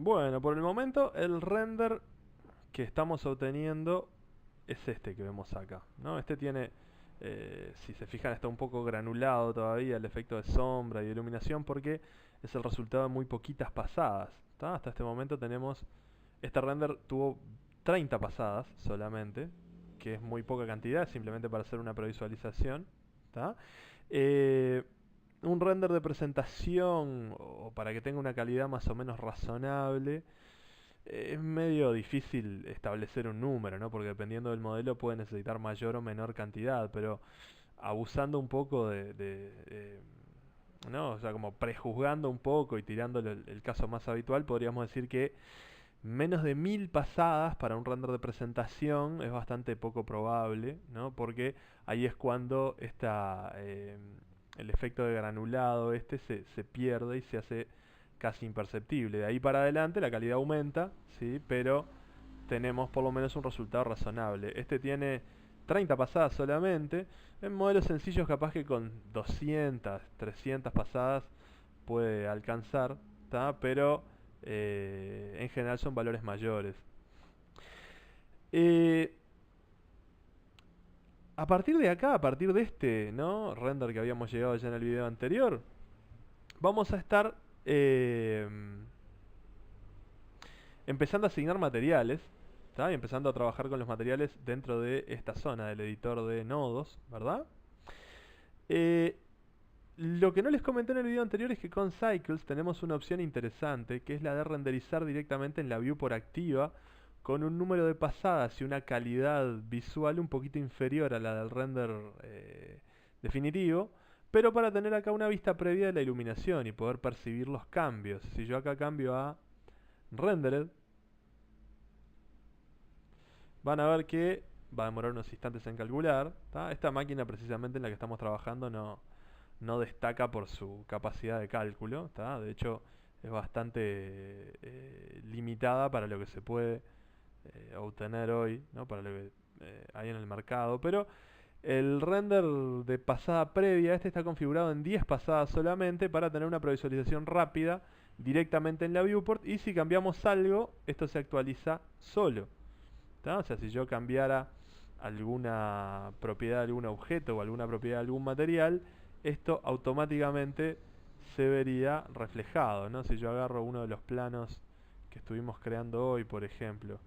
Bueno, por el momento el render que estamos obteniendo es este que vemos acá, ¿no? Este tiene, si se fijan, está un poco granulado todavía el efecto de sombra y de iluminación porque es el resultado de muy poquitas pasadas, ¿tá? Hasta este momento tenemos, este render tuvo 30 pasadas solamente, que es muy poca cantidad, simplemente para hacer una previsualización, ¿tá? Eh, un render de presentación, o para que tenga una calidad más o menos razonable, es medio difícil establecer un número, ¿no? Porque dependiendo del modelo puede necesitar mayor o menor cantidad, pero abusando un poco ¿no? O sea, como prejuzgando un poco y tirando el caso más habitual, podríamos decir que menos de 1000 pasadas para un render de presentación es bastante poco probable, ¿no? Porque ahí es cuando el efecto de granulado se pierde y se hace casi imperceptible. De ahí para adelante la calidad aumenta, ¿sí? Pero tenemos por lo menos un resultado razonable. Este tiene 30 pasadas solamente. En modelos sencillos capaz que con 200, 300 pasadas puede alcanzar, ¿tá? Pero en general son valores mayores. Eh, a partir de acá, a partir de este, ¿no? Render que habíamos llegado ya en el video anterior, vamos a estar eh, empezando a asignar materiales, ¿tá? Y empezando a trabajar con los materiales dentro de esta zona del editor de nodos, ¿verdad? Eh, lo que no les comenté en el video anterior es que con Cycles tenemos una opción interesante, que es la de renderizar directamente en la viewport activa con un número de pasadas y una calidad visual un poquito inferior a la del render definitivo, pero para tener acá una vista previa de la iluminación y poder percibir los cambios. Si yo acá cambio a Rendered, van a ver que va a demorar unos instantes en calcular, ¿tá? Esta máquina precisamente en la que estamos trabajando no destaca por su capacidad de cálculo, ¿tá? De hecho es bastante limitada para lo que se puede obtener hoy, ¿no? Para lo que hay en el mercado, pero el render de pasada previa, este está configurado en 10 pasadas solamente para tener una previsualización rápida directamente en la viewport, y si cambiamos algo, esto se actualiza solo, ¿tá? O sea, si yo cambiara alguna propiedad de algún objeto o alguna propiedad de algún material, esto automáticamente se vería reflejado, ¿no? Si yo agarro uno de los planos que estuvimos creando hoy, por ejemplo,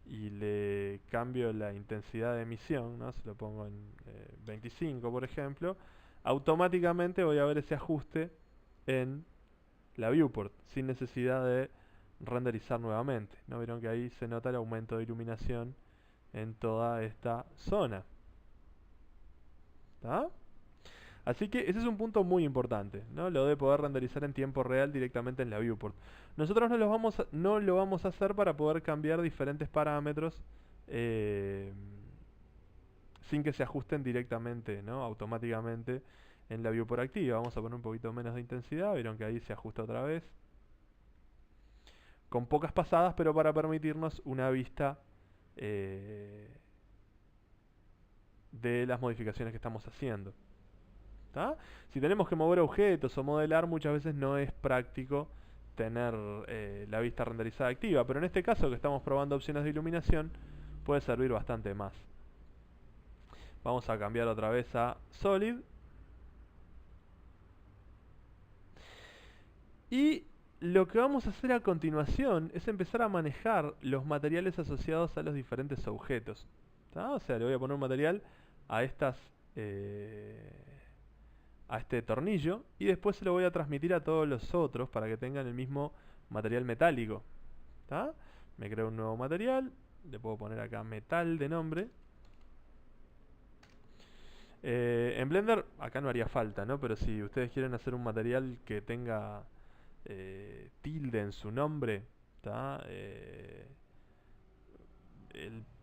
y le cambio la intensidad de emisión, ¿no? Se lo pongo en 25, por ejemplo, automáticamente voy a ver ese ajuste en la viewport, sin necesidad de renderizar nuevamente, ¿no? Vieron que ahí se nota el aumento de iluminación en toda esta zona, ¿tá? Así que ese es un punto muy importante, ¿no? Lo de poder renderizar en tiempo real directamente en la viewport. Nosotros no lo vamos a hacer para poder cambiar diferentes parámetros eh, sin que se ajusten directamente, ¿no? Automáticamente en la viewport activa. Vamos a poner un poquito menos de intensidad, vieron que ahí se ajusta otra vez. Con pocas pasadas, pero para permitirnos una vista eh, de las modificaciones que estamos haciendo. ¿Tá? Si tenemos que mover objetos o modelar, muchas veces no es práctico tener la vista renderizada activa, pero en este caso que estamos probando opciones de iluminación, puede servir bastante más. Vamos a cambiar otra vez a Solid. Y lo que vamos a hacer a continuación es empezar a manejar los materiales asociados a los diferentes objetos, ¿tá? O sea, le voy a poner un material a estas a este tornillo y después se lo voy a transmitir a todos los otros para que tengan el mismo material metálico, ¿tá? Me creo un nuevo material, le puedo poner acá metal de nombre. En Blender acá no haría falta, ¿no? Pero si ustedes quieren hacer un material que tenga tilde en su nombre, ¿tá?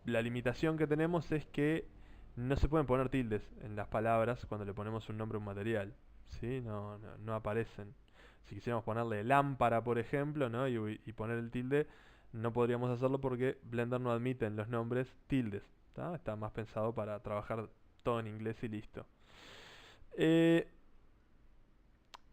La limitación que tenemos es que no se pueden poner tildes en las palabras cuando le ponemos un nombre a un material, ¿sí? No aparecen. Si quisiéramos ponerle lámpara, por ejemplo, ¿no? y poner el tilde, no podríamos hacerlo porque Blender no admite en los nombres tildes, ¿tá? Está más pensado para trabajar todo en inglés y listo.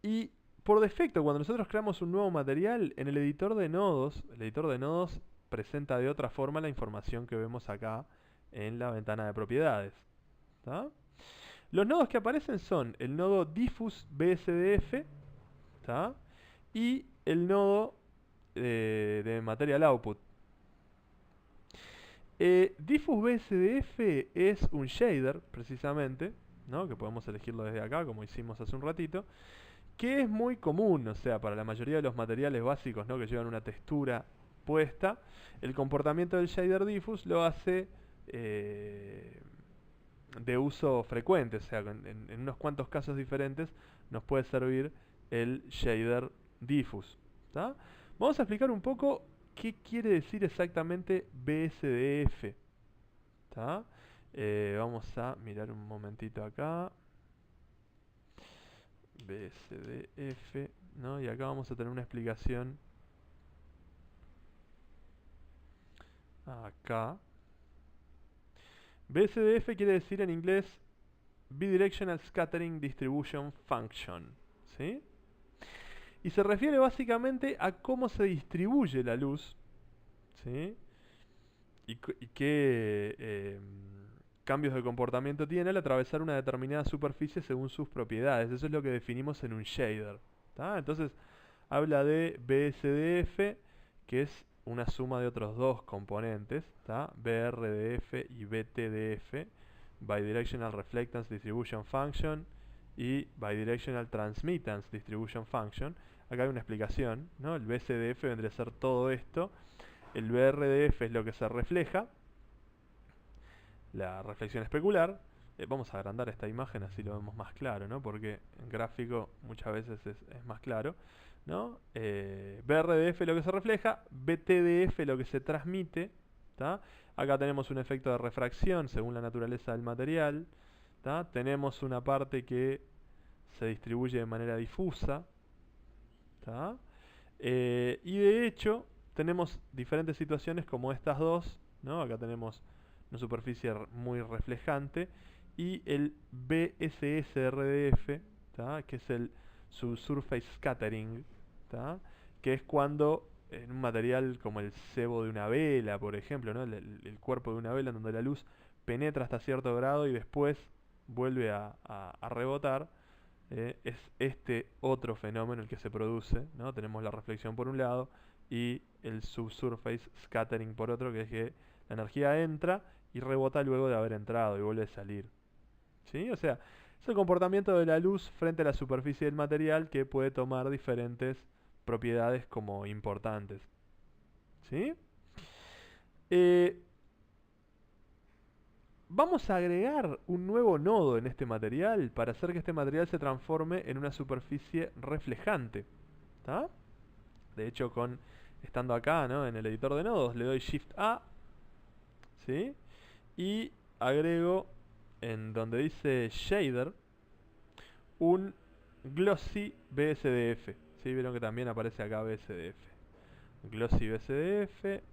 Y por defecto, cuando nosotros creamos un nuevo material, en el editor de nodos, el editor de nodos presenta de otra forma la información que vemos acá en la ventana de propiedades. ¿Tá? Los nodos que aparecen son el nodo diffuse BSDF, ¿tá? Y el nodo de material output. Diffuse BSDF es un shader, precisamente, ¿no? Que podemos elegirlo desde acá, como hicimos hace un ratito, que es muy común, o sea, para la mayoría de los materiales básicos, ¿no? Que llevan una textura puesta, el comportamiento del shader diffuse lo hace de uso frecuente, o sea, en unos cuantos casos diferentes nos puede servir el shader diffuse. ¿Tá? Vamos a explicar un poco qué quiere decir exactamente BSDF. ¿Tá? Vamos a mirar un momentito acá. BSDF, ¿no? Y acá vamos a tener una explicación acá. BSDF quiere decir en inglés Bidirectional Scattering Distribution Function, ¿sí? Y se refiere básicamente a cómo se distribuye la luz, ¿sí? Y qué cambios de comportamiento tiene al atravesar una determinada superficie según sus propiedades. Eso es lo que definimos en un shader. ¿Tá? Entonces, habla de BSDF, que es una suma de otros dos componentes, ¿tá? BRDF y BTDF, Bidirectional Reflectance Distribution Function y Bidirectional Transmittance Distribution Function. Acá hay una explicación, ¿no? El BSDF vendría a ser todo esto, el BRDF es lo que se refleja, la reflexión especular. Vamos a agrandar esta imagen así lo vemos más claro, ¿no? Porque en gráfico muchas veces es más claro, ¿no? BRDF lo que se refleja, BTDF lo que se transmite, ¿tá? Acá tenemos un efecto de refracción según la naturaleza del material, ¿tá? Tenemos una parte que se distribuye de manera difusa, ¿tá? Y de hecho tenemos diferentes situaciones como estas dos, ¿no? Acá tenemos una superficie muy reflejante y el BSSRDF, ¿tá? Que es el Subsurface Scattering, ¿tá? Que es cuando en un material como el sebo de una vela, por ejemplo, ¿no? el cuerpo de una vela en donde la luz penetra hasta cierto grado y después vuelve a rebotar, es este otro fenómeno el que se produce, ¿no? Tenemos la reflexión por un lado y el subsurface scattering por otro, que es que la energía entra y rebota luego de haber entrado y vuelve a salir. ¿Sí? O sea, es el comportamiento de la luz frente a la superficie del material que puede tomar diferentes propiedades como importantes. ¿Sí? Vamos a agregar un nuevo nodo en este material para hacer que este material se transforme en una superficie reflejante. ¿Tá? De hecho, estando acá, ¿no? En el editor de nodos, le doy Shift A, ¿sí? Y agrego en donde dice Shader un Glossy BSDF. ¿Sí? Vieron que también aparece acá BSDF. Glossy BSDF.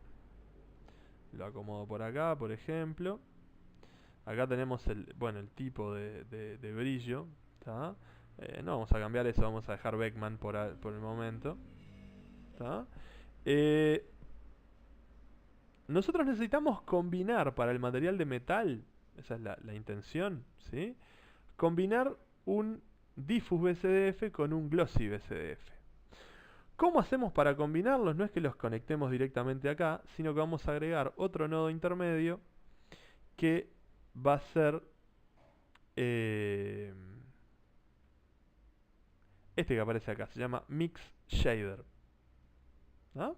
Lo acomodo por acá, por ejemplo. Acá tenemos el tipo de brillo. ¿Tá? No vamos a cambiar eso, vamos a dejar Beckman por el momento. ¿Tá? Nosotros necesitamos combinar para el material de metal, esa es la intención, ¿sí? Combinar un diffuse BSDF con un glossy BSDF. ¿Cómo hacemos para combinarlos? No es que los conectemos directamente acá, sino que vamos a agregar otro nodo intermedio que va a ser este que aparece acá, se llama Mix Shader. ¿Ah?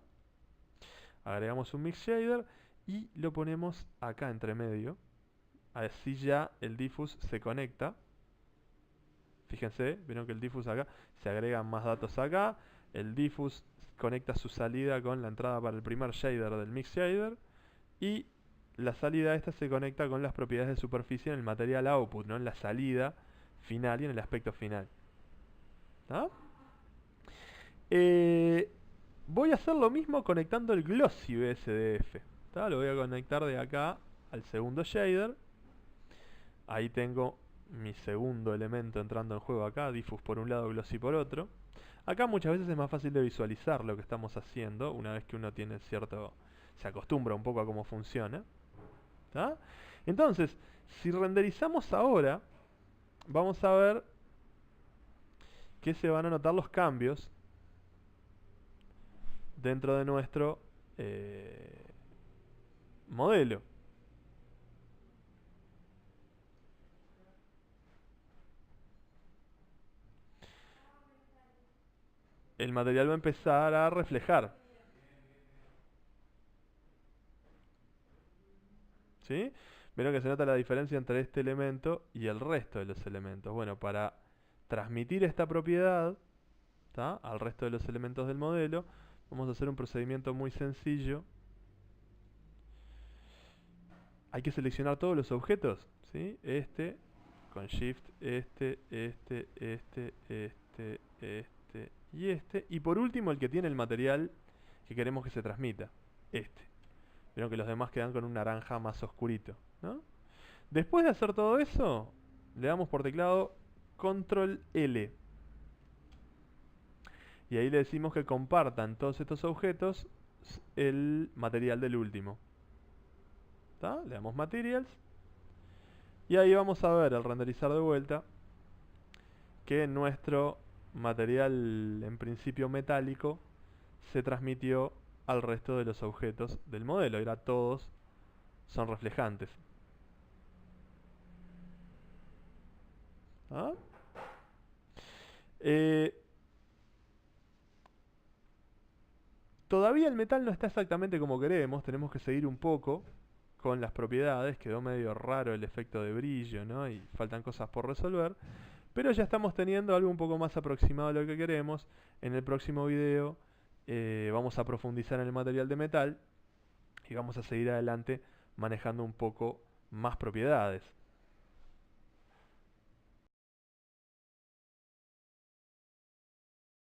Agregamos un Mix Shader y lo ponemos acá entre medio. Así ya el diffuse se conecta. Fíjense, vieron que el diffuse acá, se agregan más datos acá. El diffuse conecta su salida con la entrada para el primer shader del Mix Shader. Y la salida esta se conecta con las propiedades de superficie en el material output, ¿no? En la salida final y en el aspecto final. ¿Ah? Voy a hacer lo mismo conectando el Glossy BSDF. ¿Tá? Lo voy a conectar de acá al segundo shader. Ahí tengo mi segundo elemento entrando en juego acá, diffus por un lado, glossy por otro. Acá muchas veces es más fácil de visualizar lo que estamos haciendo, una vez que uno tiene cierto, se acostumbra un poco a cómo funciona. ¿Tá? Entonces, si renderizamos ahora, vamos a ver que se van a notar los cambios dentro de nuestro modelo. El material va a empezar a reflejar. ¿Sí? Vieron que se nota la diferencia entre este elemento y el resto de los elementos. Bueno, para transmitir esta propiedad, ¿tá?, al resto de los elementos del modelo, vamos a hacer un procedimiento muy sencillo. Hay que seleccionar todos los objetos, ¿sí? Este, con Shift, este y este. Y por último, el que tiene el material que queremos que se transmita, este. Vieron que los demás quedan con un naranja más oscurito, ¿no? Después de hacer todo eso, le damos por teclado Control L. Y ahí le decimos que compartan todos estos objetos el material del último. ¿Tá? Le damos Materials. Y ahí vamos a ver al renderizar de vuelta que nuestro material en principio metálico se transmitió al resto de los objetos del modelo. Ahora todos son reflejantes. ¿Ah? Todavía el metal no está exactamente como queremos, tenemos que seguir un poco con las propiedades, quedó medio raro el efecto de brillo, ¿no? Y faltan cosas por resolver, pero ya estamos teniendo algo un poco más aproximado a lo que queremos. En el próximo video vamos a profundizar en el material de metal y vamos a seguir adelante manejando un poco más propiedades.